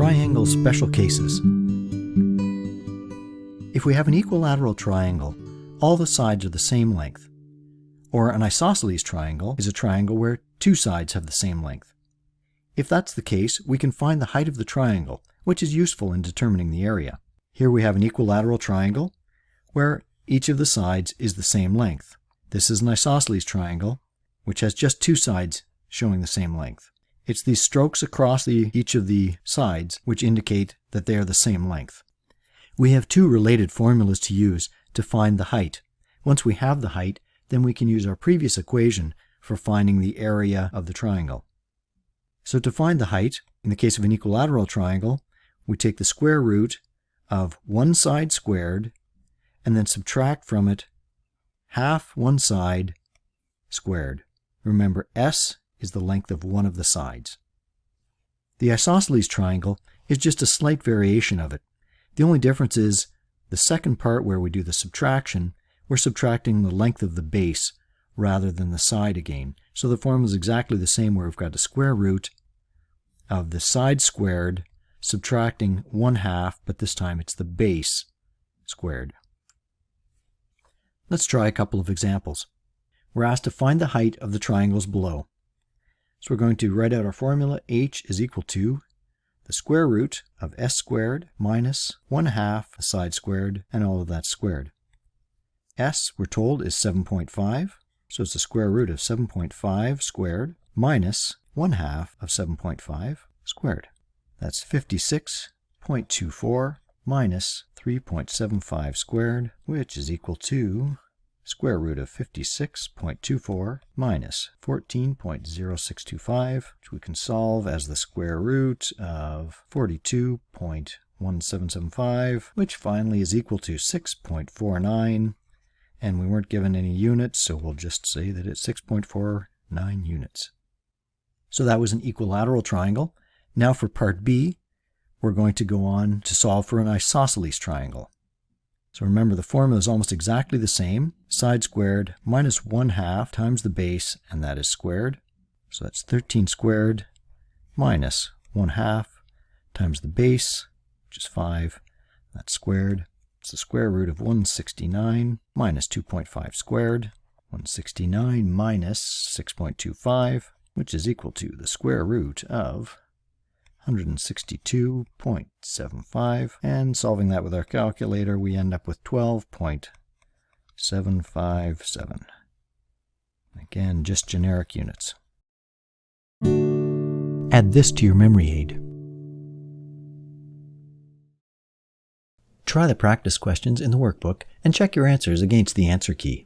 Triangle special cases. If we have an equilateral triangle, all the sides are the same length. Or an isosceles triangle is a triangle where two sides have the same length. If that's the case, we can find the height of the triangle, which is useful in determining the area. Here we have an equilateral triangle where each of the sides is the same length. This is an isosceles triangle, which has just two sides showing the same length. It's these strokes across each of the sides which indicate that they are the same length. We have two related formulas to use to find the height. Once we have the height, then we can use our previous equation for finding the area of the triangle. So to find the height, in the case of an equilateral triangle, we take the square root of one side squared and then subtract from it half one side squared. Remember, S is the length of one of the sides. The isosceles triangle is just a slight variation of it. The only difference is the second part where we do the subtraction, we're subtracting the length of the base rather than the side again. So the formula is exactly the same where we've got the square root of the side squared subtracting 1/2, but this time it's the base squared. Let's try a couple of examples. We're asked to find the height of the triangles below. So we're going to write out our formula. H is equal to the square root of s squared minus 1/2 side squared, and all of that squared. S, we're told, is 7.5, so it's the square root of 7.5 squared minus 1/2 of 7.5 squared. That's 56.24 minus 3.75 squared, which is equal to square root of 56.24 minus 14.0625, which we can solve as the square root of 42.1775, which finally is equal to 6.49. And we weren't given any units, so we'll just say that it's 6.49 units. So that was an equilateral triangle. Now for part B, we're going to go on to solve for an isosceles triangle. So remember, the formula is almost exactly the same. Side squared minus 1/2 times the base, and that is squared. So that's 13 squared minus 1/2 times the base, which is 5. That's squared. It's the square root of 169 minus 2.5 squared. 169 minus 6.25, which is equal to the square root of 162.75, and solving that with our calculator, we end up with 12.757. Again, just generic units. Add this to your memory aid. Try the practice questions in the workbook and check your answers against the answer key.